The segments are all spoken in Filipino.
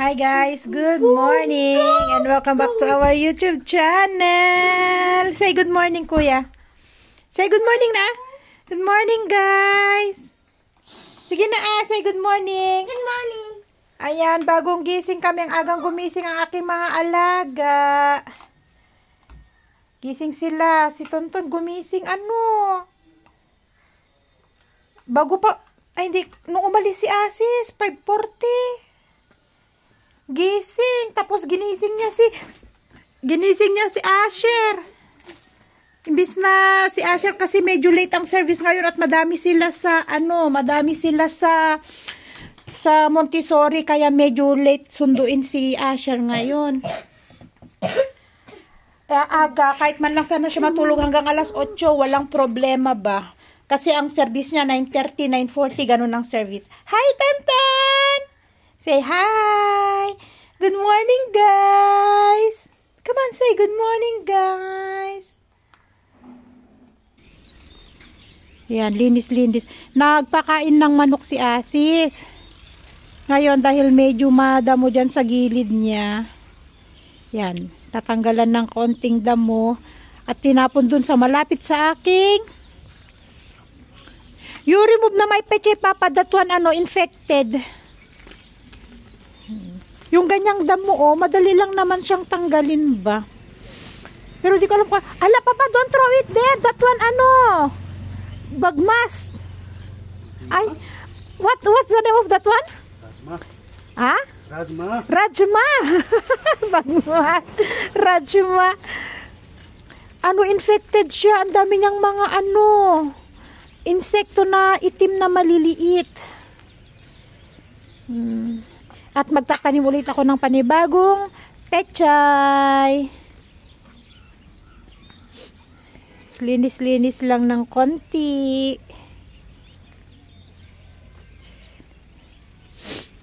Hi guys, good morning and welcome back to our YouTube channel. Say good morning, kuya. Say good morning na. Good morning, guys. Sige na, say good morning. Good morning. Ayan, bagong gising kami. Ang agang gumising ang aking mga alaga. Gising sila. Si Tonton gumising. Bago pa. Ay, hindi. Nung umalis si Asis, 5:40. Gising. Tapos ginising niya si Asher. Imbis na si Asher kasi medyo late ang service ngayon at madami sila sa Montessori kaya medyo late sunduin si Asher ngayon. Aga, kahit man lang sana siya matulog hanggang alas 8, walang problema ba? Kasi ang service niya 9:30, 9:40, ganun ang service. Hi, Tantan! Say hi! Good morning, guys! Come on, say good morning, guys! Yan, linis-linis. Nagpakain ng manok si Asis. Ngayon, dahil medyo madamo dyan sa gilid niya, yan, tatanggalan ng konting damo at tinapon dun sa malapit sa aking. You remove na may peche, Papa, that one, infected. Yung ganyang damo, madali lang naman siyang tanggalin ba? Pero di ko alam kung, ala, Papa, don't throw it there. That one, bagmas. Ay, what's the name of that one? Rajma. Ha? Rajma. Rajma. Bagmas. Rajma. Infected siya. Ang dami niyang mga insekto na itim na maliliit. At magtatanim ulit ako ng panibagong pechay. Linis-linis lang ng konti.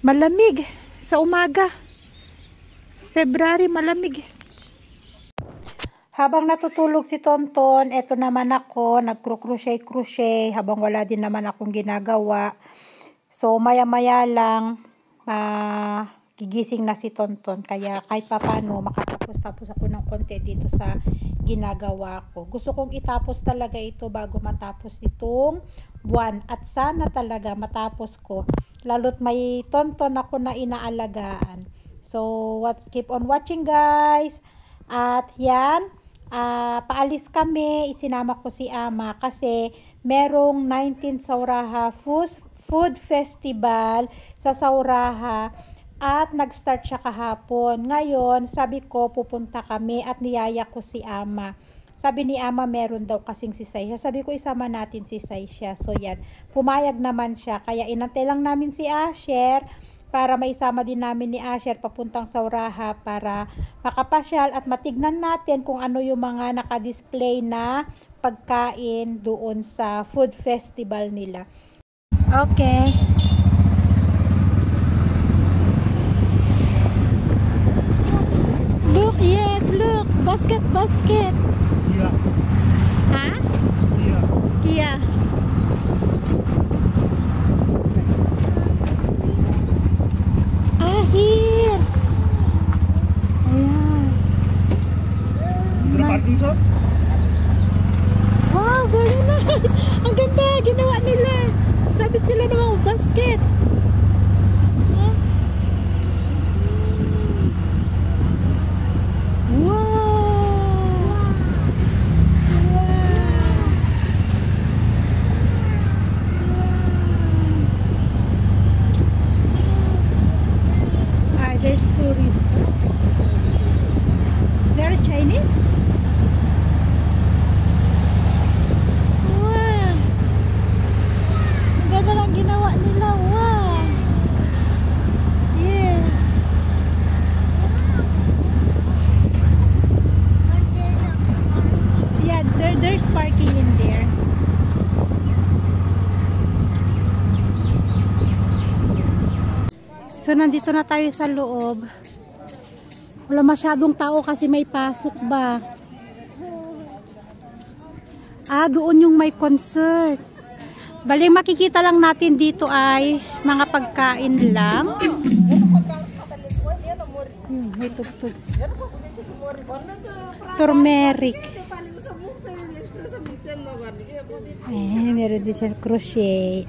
Malamig sa umaga. February, malamig. Habang natutulog si Tonton, eto naman ako, nagcrochet habang wala din naman akong ginagawa. So, maya-maya lang, gigising na si Tonton. Kaya kahit papano, makatapos-tapos ako ng konti dito sa ginagawa ko. Gusto kong itapos talaga ito bago matapos itong buwan. At sana talaga matapos ko. Lalo't may Tonton ako na inaalagaan. So, keep on watching, guys. At yan, paalis kami, isinama ko si Ama kasi merong 19th Sauraha Food Festival sa Sauraha at nag-start siya kahapon. Ngayon, sabi ko pupunta kami at niyaya ko si Ama. Sabi ni Ama meron daw kasing si Sai. Sabi ko isama natin si Sai siya. So yan, pumayag naman siya. Kaya inantay lang namin si Asher para maisama din namin ni Asher papuntang Sauraha para makapasyal at matignan natin kung ano yung mga nakadisplay na pagkain doon sa food festival nila. Okay. Look, yes, look. Basket. Kia. Ha? Kia. Kia. Here. Ayan. Parking shop? Wow, very nice. Ang ganda, ginawa nila. Sabit sila ng mga basket. Huh? Wow. There's tourists. They're Chinese? Wow! Ang ganda lang ginawa nila. Wow! Yes! Yeah, there's parking in there. So, nandito na tayo sa loob. Wala masyadong tao kasi may pasok ba. Doon yung may concert. Bali, makikita lang natin dito ay mga pagkain lang. May tugtog. Turmeric. Meron din siyang crochet.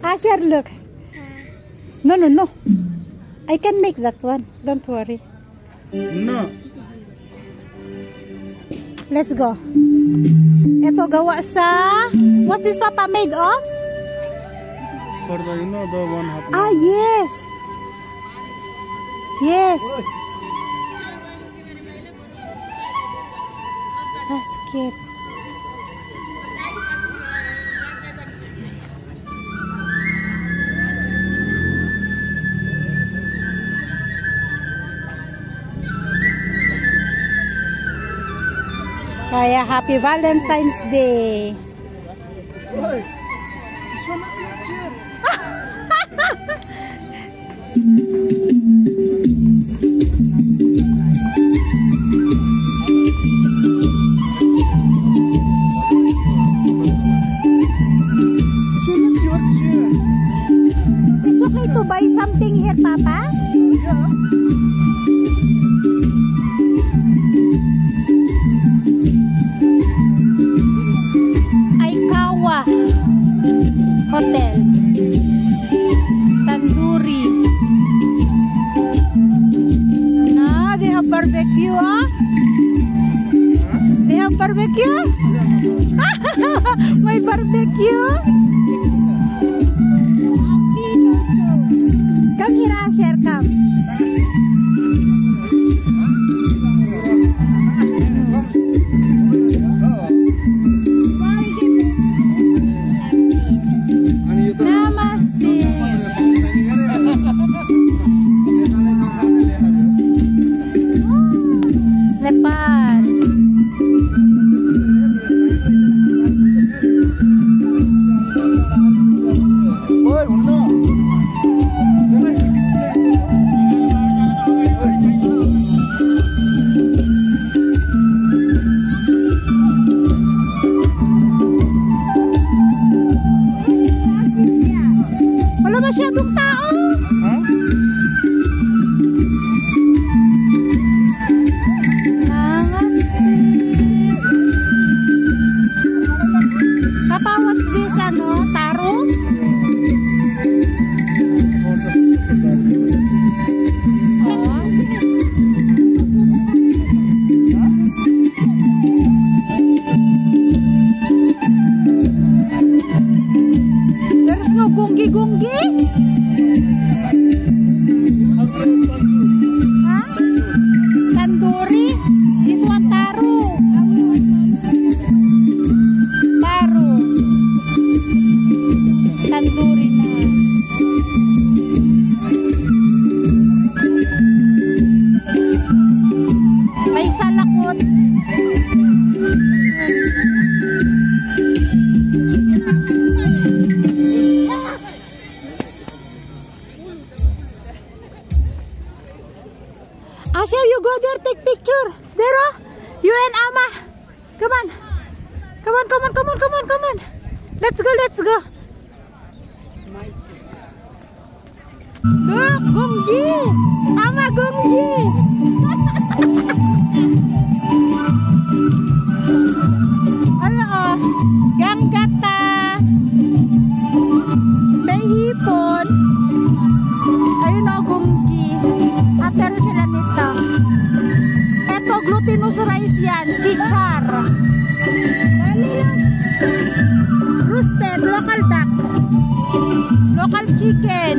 Asher, look. No. I can make that one. Don't worry. No. Let's go. Ito gawa sa... What's this, Papa, made of? For the, the one half. Ah, yes. Yes. Basket. Kaya happy Valentine's Day. Oi. This one is your chair. It's okay to buy something here, Papa? Yeah. Aikawa Hotel Tandoori. Nah, they have barbecue, huh? They have barbecue? May barbecue? Come here, Asher, come. Namaste. Lepan. Wala masyadong tao. Huh? Namaste. Papa, what's this, taro? Oh, sige. There's no gungi-gungi? Ha? Tandoori? This one taro. Taro. Tandoori na. May salakot. Asher, you go there, take picture. There, oh. You and Ama. Come on. Come on. Let's go. Look, Gunggi. Ama, Gunggi. Ano, oh. Ganggata. May hipon. Ayun, oh, Gunggi. At meron sila nito. Eto, glutinous rice yan. Chichar. Roasted, local duck. Local chicken.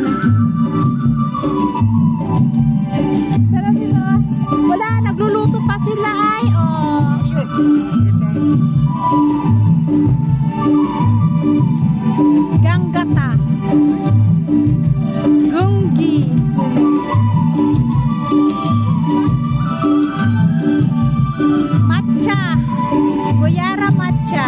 Sarap nito. Wala, nagluluto pa sila ay. Oh. Ganggata. Gunggi. Matcha. Goyara matcha.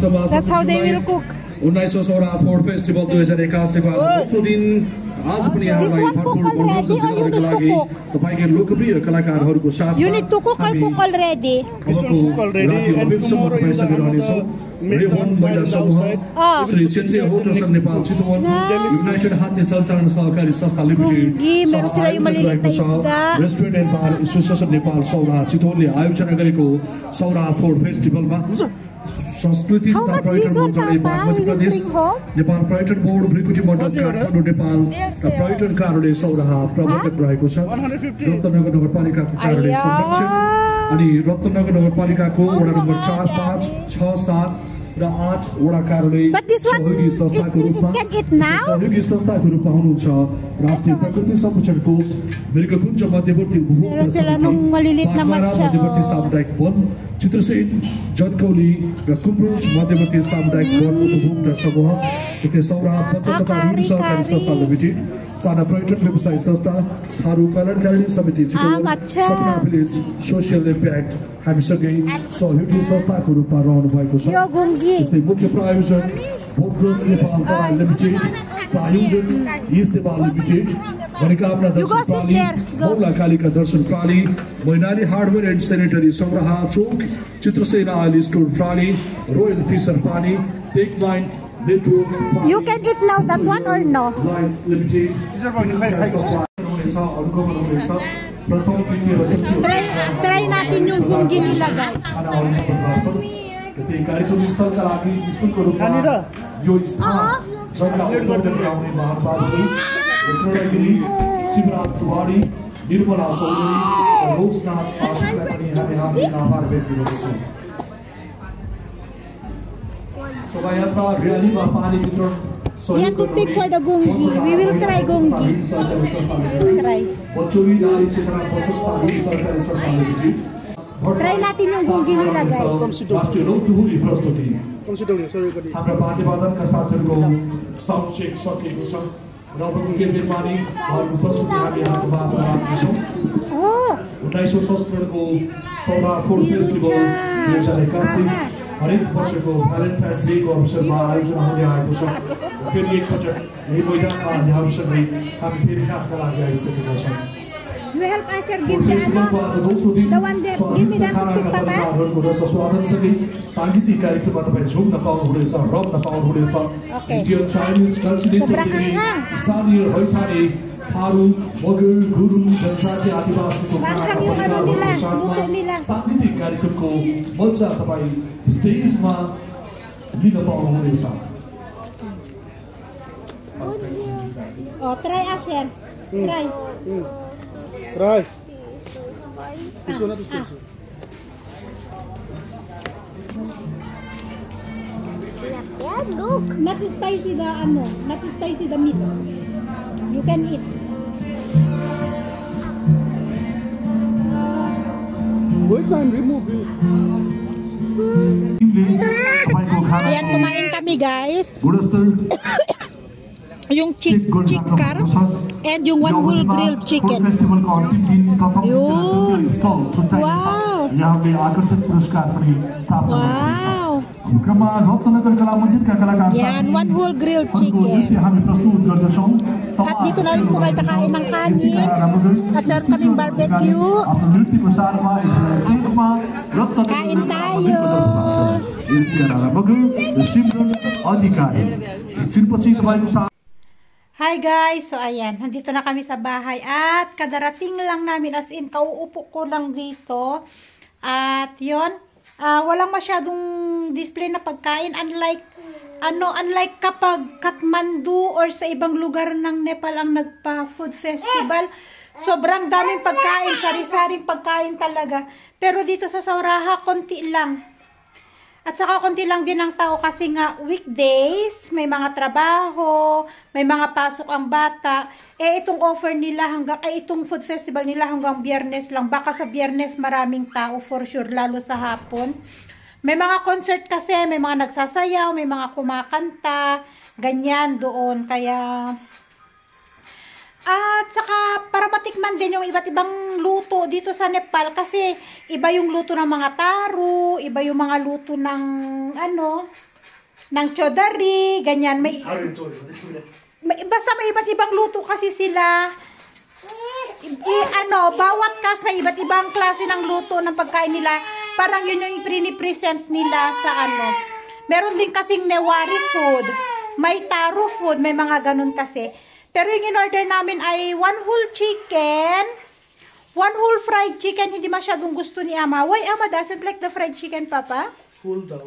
That's how they will cook. 1900 सौरा food festival 2081 को आज दोस्रो दिन आज पनि यहाँलाई भरपूर मनोरञ्जन दिनका लागि तपाईको लोकप्रिय कलाकारहरूको साथ You need to cook or cook already? This one cook already, and tomorrow is another महिला समूह श्री क्षेत्रीय होटल संघ नेपाल चितवन युनाइटेड हात्ती सञ्चालन सहकारी संस्था limited restaurant and bar association Nepal Sauraha चितवनले आयोजना गरेको सौरा फूड फेस्टिभलमा संस्कृति तथा पर्यटन मन्त्रालय बागमती प्रदेश नेपाल पर्यटन बोर्ड भ्रिकुटी मण्डल काठमाडौँ नेपाल र पर्यटन कार्यालय सौराहा प्रबन्धक रहेको छ। रत्नगर नगरपालिकाको कार्यालय संरक्षण अनि रत्नगर नगरपालिकाको वडा नम्बर 4, 5, 6, 7 र 8 वडा कार्यालय सहयोगी संस्थाको रूपमा हुनुहुन्छ राष्ट्रिय प्रकृति संरक्षण कोष मृगकुञ्ज मध्यवर्ती मध्यवर्ती सामुदायिक वन चित्रसेन जनकौली र कुम्रोज मध्यवर्ती सामुदायिक वन उपभोक्ता समूह यस्तै सौरा बचत तथा ऋण सहकारी संस्था लिमिटेड साना पर्यटन व्यवसाय संस्था थारू कल्याणकारी समिति चितवन सपना भिलेज सोसियल इम्प्याक्ट हामीसँगै सहयोगी संस्थाको रूपमा रहनु भएको छ। यस्तै मुख्य प्रायोजक भोटग्रस नेपाल दलाल लिमिटेड प्रायोजक यी सेवा लिमिटेड मनोकामना दर्शन प्राली मौला कालिका दर्शन प्राली Mainali hardware and sanitary Sauraha Chowk Chitrasena आइली स्टोर प्राली रोयल फिसर पानी tech line network You can eat now that one or no? Lines limited Try natin yung gungi nilagay. यस्तै कार्यक्रम स्थलका लागि निःशुल्क रूपमा यो स्थान जग्गा उपलब्ध गराउने महानुभावहरू रुद्रगिरी शिवराज तिवारी निर्मला चौधरी र रोजनाथ पाठकलाई पनि हामी हार्दिक आभार व्यक्त गर्दछौँ। शोभायात्रा र्यालीमा पानी वितरण We have to pick for the gungi. We will try gungi. We will try. Bachauli नारी चेतना बचत तालिम सरकारी संस्था limited Try natin yung gungi nilagay. राष्ट्रिय रौतहुरी प्रस्तुति हाम्रा वाद्यवादनका साथीहरूको साउन्ड चेक सकिएको छ र अब केन्द्रमानी उहाँहरूको प्रस्तुति हामी यहाँको माझमा राख्नेछौँ। 19औं संस्करणको सौरा फूड फेस्टिभल 2081 हरेक वर्षको भ्यालेन्टाइन डेको अवसरमा आयोजना हुँदै आएको छ। फेरि एकपटक यही मैदानमा यहाँहरूसँगै हामी फेरि खानका लागि आइसकेका छौँ। You help us here give the one that give me that pick Papa. स्वागतसँगै सांगीतिक कार्यक्रममा तपाईँ झुम्न पाउनुहुनेछ रम्न पाउनुहुनेछ। इन्डियन चाइनिज कल्चरल स्थानीय हैठाने थारू मगर गुरुङ जनजाति आदिवासीको सांगीतिक कार्यक्रमको मजा तपाईँ स्टेजमा लिन पाउनुहुनेछ। Oh, try Asher. Try. Try. This one is special. Look, not spicy the ano, not spicy the meat. You can eat. We can remove it. Ayan, kumain kami guys. Yung chickar and yung one whole grilled chicken. Yun. Wow. Wow. Yan, one whole grilled chicken. At dito na rin po kayo kakain ng kanin. At meron kaming barbecue. Kain tayo. Hi guys! So ayan, nandito na kami sa bahay at kadarating lang namin, as in kauupo ko lang dito. At yun, walang masyadong display na pagkain, unlike kapag Kathmandu or sa ibang lugar ng Nepal ang nagpa food festival. Sobrang daming pagkain, sari-saring pagkain talaga. Pero dito sa Sauraha, konti lang. At saka konti lang din ang tao kasi nga weekdays, may mga trabaho, may mga pasok ang bata. Itong offer nila itong food festival nila hanggang Biyernes lang. Baka sa Biyernes maraming tao for sure, lalo sa hapon. May mga concert kasi, may mga nagsasayaw, may mga kumakanta, ganyan doon. Kaya at saka para matikman din yung iba't ibang luto dito sa Nepal kasi iba yung luto ng mga taro, iba yung mga luto ng ng chodari, ganyan. Basta may iba't ibang luto kasi sila. Bawat kas may iba't ibang klase ng luto ng pagkain nila. Parang yun yung i-present nila sa Meron din kasing Newari food, may taro food, may mga ganun kasi. Pero yung in-order namin ay 1 whole chicken, 1 whole fried chicken. Hindi masyadong gusto ni Ama. Why Ama doesn't like the fried chicken, Papa? Full daw.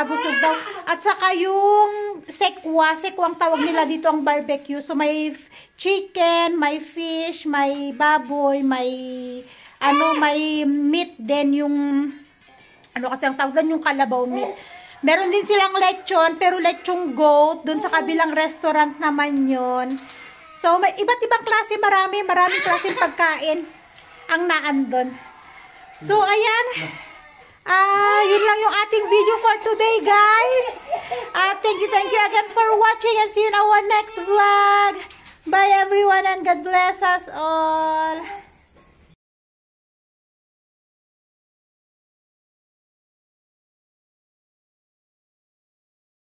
Busog daw. At saka yung sekwa ang tawag nila dito ang barbecue. So may chicken, may fish, may baboy, may may meat din yung kasi ang tawag yung kalabaw meat. Meron din silang lechon, pero lechong goat dun sa kabilang restaurant naman yon. So may iba't ibang klase, maraming klaseng pagkain ang naandon. So ayan. Yun lang yung ating video for today, guys. Thank you again for watching and see you in our next vlog. Bye everyone and God bless us all.